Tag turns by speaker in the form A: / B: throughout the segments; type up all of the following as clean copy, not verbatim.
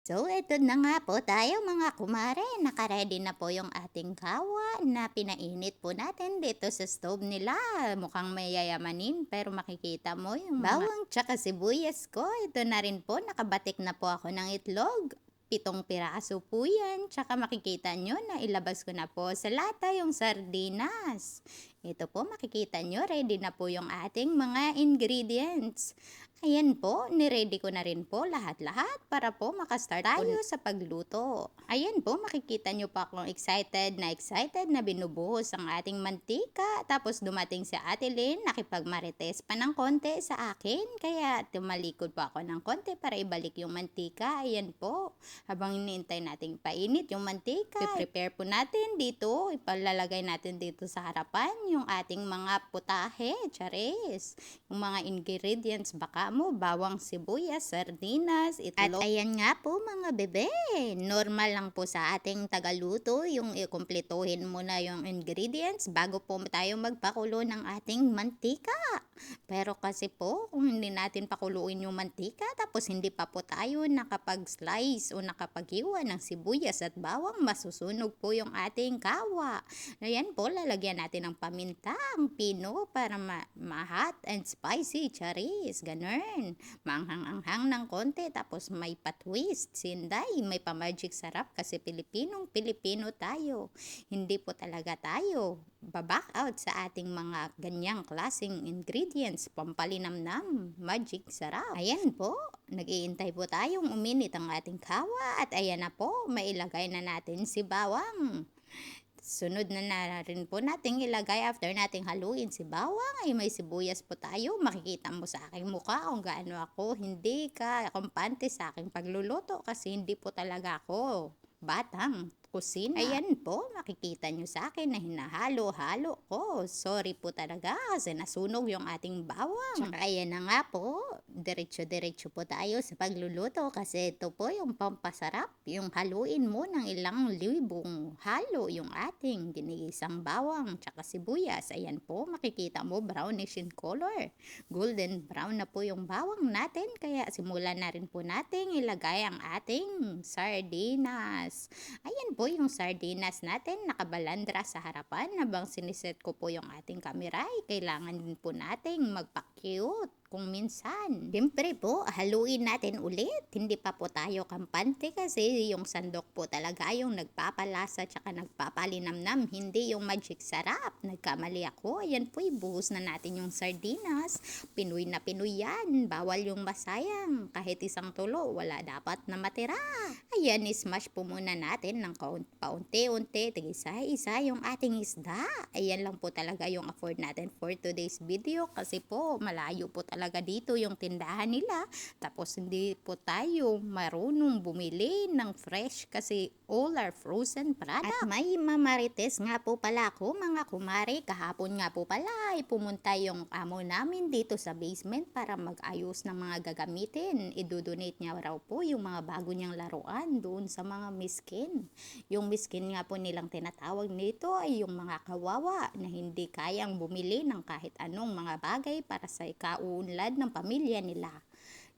A: So, eto na nga po tayo mga kumare. Nakaready na po yung ating kawa na pinainit po natin dito sa stove nila. Mukhang mayayamanin pero makikita mo yung bawang tsaka sibuyas ko. Ito na rin po, nakabatik na po ako ng itlog. 7 piraso po yan. Tsaka makikita nyo na ilabas ko na po sa lata yung sardinas. Ito po, makikita nyo, ready na po yung ating mga ingredients. Ayan po, niready ko na rin po lahat-lahat para po makastart tayo sa pagluto. Ayan po, makikita nyo pa akong excited na binubuhos ang ating mantika. Tapos dumating si Ate Lynn, nakipagmarites pa ng konti sa akin. Kaya tumalikod po ako ng konti para ibalik yung mantika. Ayan po, habang iniintay nating painit yung mantika, i-prepare po natin dito, ipalalagay natin dito sa harapan yung ating mga putahe, charis. Yung mga ingredients, baka mo, bawang sibuyas, sardinas, itlog. At ayan nga po mga bebe, normal lang po sa ating tagaluto yung ikumpletuhin muna yung ingredients bago po tayo magpakulo ng ating mantika. Pero kasi po, kung hindi natin pakuluin yung mantika, tapos hindi pa po tayo nakapag-slice o nakapaghiwa ng sibuyas at bawang, masusunog po yung ating kawa. Ayan po, lalagyan natin ng paminta, ang pino para ma-hot and spicy, charis, ganun. Maanghang-anghang ng konti, tapos may patwist, sinday, may pa-magic sarap kasi Pilipino tayo. Hindi po talaga tayo baback out sa ating mga ganyang klaseng ingredients, pampalinamnam, magic sarap. Ayan po, nag-iintay po tayong uminit ang ating kawa at ayan na po, mailagay na natin si bawang. Sunod na rin po nating ilagay after nating haluin si bawang ay may sibuyas po tayo. Makikita mo sa aking mukha kung gaano ako hindi ka kampante sa aking pagluluto kasi hindi po talaga ako batang kusina. Ayan po, makikita nyo sa akin na hinahalo-halo ko. Sorry po talaga kasi nasunog yung ating bawang. Tsaka ayan na nga po, diretso-diretso po tayo sa pagluluto kasi ito po yung pampasarap. Yung haluin mo ng ilang libong halo yung ating ginigisang bawang tsaka sibuyas. Ayan po, makikita mo brownish in color. Golden brown na po yung bawang natin kaya simulan na rin po nating ilagay ang ating sardinas. Ayan po yung sardinas natin nakabalandra sa harapan habang siniset ko po yung ating kamera. Kailangan din po nating magpa-cute kung minsan. Siyempre po, haluin natin ulit. Hindi pa po tayo kampante kasi yung sandok po talaga yung nagpapalasa tsaka nagpapalinamnam. Hindi yung magic sarap. Nagkamali ako. Ayan po, ibuhos na natin yung sardinas. Pinoy na Pinoy yan. Bawal yung masayang. Kahit isang tulo, wala dapat na matira. Ayan, ismash po muna natin ng paunti-unti. Tigisa-isa yung ating isda. Ayan lang po talaga yung afford natin for today's video kasi po malayo po talaga dito yung tindahan nila. Tapos hindi po tayo marunong bumili ng fresh kasi all are frozen product. At may mamarites nga po pala ako mga kumare. Kahapon nga po pala ay pumunta yung amo namin dito sa basement para mag-ayos ng mga gagamitin. I-donate niya raw po yung mga bago niyang laruan doon sa mga miskin. Yung miskin nga po nilang tinatawag nito ay yung mga kawawa na hindi kayang bumili ng kahit anong mga bagay para sa ikaunlad ng pamilya nila.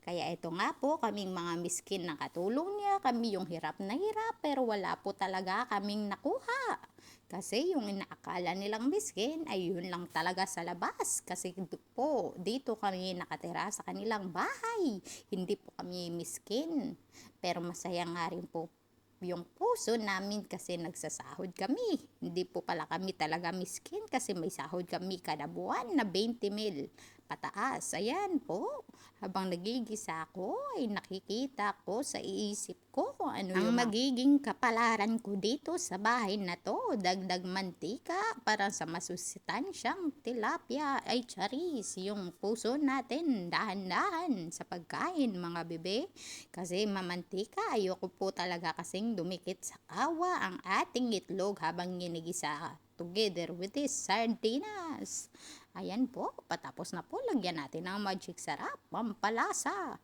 A: Kaya ito nga po, kaming mga miskin na katulong niya, kami yung hirap na hirap pero wala po talaga kaming nakuha. Kasi yung inaakala nilang miskin ay yun lang talaga sa labas. Kasi po, dito kami nakatira sa kanilang bahay. Hindi po kami miskin. Pero masaya nga rin po yung puso namin kasi nagsasahod kami. Hindi po pala kami talaga miskin kasi may sahod kami kada buwan na 20,000 pataas. Ayan po, habang nagigisa ako ay nakikita ko sa iisip ko kung ano ang magiging kapalaran ko dito sa bahay na to. Dagdag mantika para sa masustansyang tilapia ay charis. Yung puso natin dahan-dahan sa pagkain mga bebe. Kasi mamantika, ayoko po talaga kasing dumikit sa kawa ang ating itlog habang ginigisa together with this sardinas. Ayan po, patapos na po, lagyan natin ng magic sarap, pampalasa.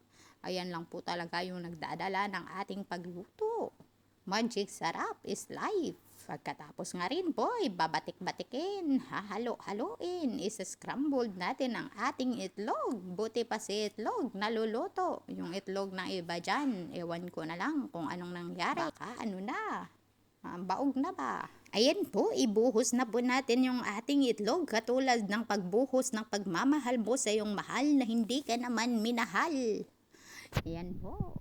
A: Ayan lang po talaga yung nagdadala ng ating pagluto. Magic sarap is life. Pagkatapos nga rin po, babatik-batikin, hahalo-haloin, isa-scrambled natin ang ating itlog. Buti pa si itlog, naluluto. Yung itlog ng iba dyan, ewan ko na lang kung anong nangyari. Baka ano na, baog na ba? Ayan po, ibuhos na po natin yung ating itlog katulad ng pagbuhos ng pagmamahal mo sa iyong mahal na hindi ka naman minahal. Ayan po.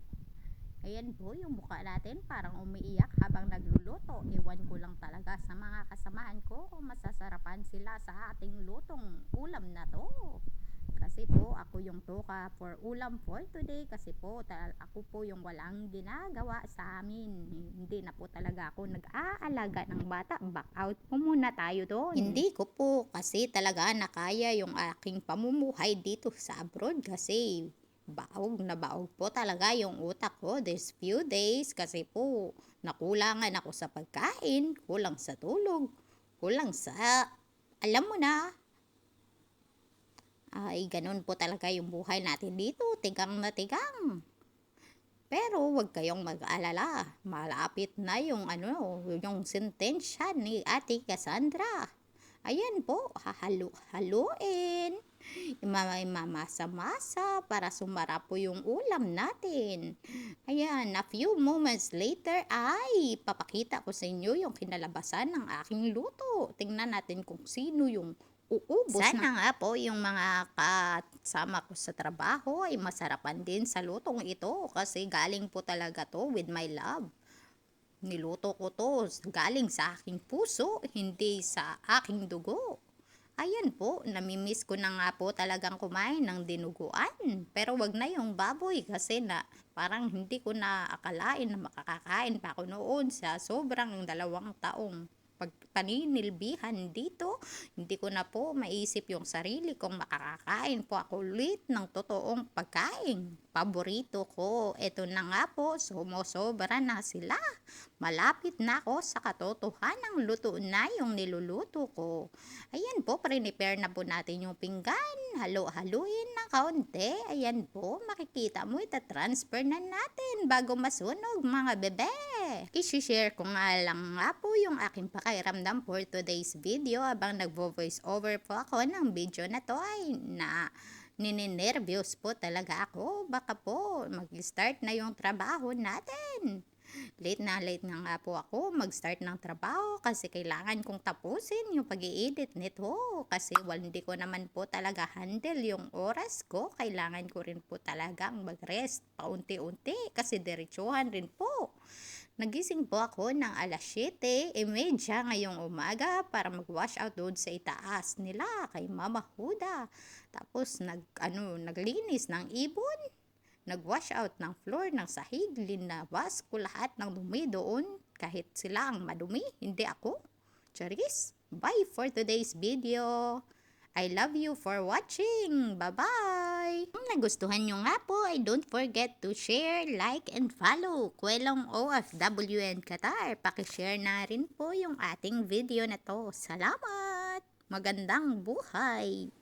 A: Ayan po yung mukha natin parang umiiyak habang nagluluto. Ewan ko lang talaga sa mga kasamaan ko kung masasarapan sila sa ating lutong ulam na to. Kasi po ako yung tuka for ulam for today kasi po ako po yung walang ginagawa sa amin. Hindi na po talaga ako nag-aalaga ng bata. Back out po muna tayo doon. Hindi ko po kasi talaga nakaya yung aking pamumuhay dito sa abroad kasi baog na baog po talaga yung utak ko this few days kasi po nakulangan ako sa pagkain, kulang sa tulog, kulang sa alam mo na. Ay, ganun po talaga yung buhay natin dito, tigang na tigang. Pero wag kayong mag-alala, malapit na yung yung sentensya ni Ate Cassandra. Ayan po, hahalo-haluin. Imamasa-masa para sumarap po yung ulam natin. Ayan, a few moments later ay papakita ko sa inyo yung kinalabasan ng aking luto. Tingnan natin kung sino yung uubos. Sana nga po yung mga kasama ko sa trabaho ay masarapan din sa lutong ito kasi galing po talaga to with my love. Niluto ko to galing sa aking puso, hindi sa aking dugo. Ayan po, namimiss ko na nga po talagang kumain ng dinuguan. Pero wag na yung baboy kasi na parang hindi ko na akalain na makakakain pa ako noon sa sobrang 2 taong paninilbihan dito. Hindi ko na po maisip yung sarili kung makakakain po ako ulit ng totoong pagkain. Paborito ko. Ito na nga po, sumusobra na sila. Malapit na ako sa katotohanang luto na yung niluluto ko. Ayan po, prepare na po natin yung pinggan. Halo-haluin ng kaunti. Ayan po, makikita mo, itatransfer na natin bago masunog mga bebe. I-share ko nga lang nga po yung aking pakiramdam for today's video habang nagvo-voice over po ako ng video na to ay nininervyos po talaga ako. Baka po mag-start na yung trabaho natin. Late na nga po ako mag-start ng trabaho kasi kailangan kong tapusin yung pag-i-edit nito kasi hindi ko naman po talaga handle yung oras ko. Kailangan ko rin po talagang mag-rest paunti-unti kasi diretsuhan rin po. Nagising po ako ng alas 7:30 ngayong umaga para mag-wash out doon sa itaas nila kay Mama Huda. Tapos naglinis ng ibon, nag-wash out ng floor ng sahig, linabas ko lahat ng dumi doon kahit sila ang madumi, hindi ako. Charis, bye for today's video. I love you for watching. Bye-bye! Kung nagustuhan nyo nga po ay don't forget to share, like, and follow Kwelong OFW and Qatar. Pakishare na rin po yung ating video na to. Salamat! Magandang buhay!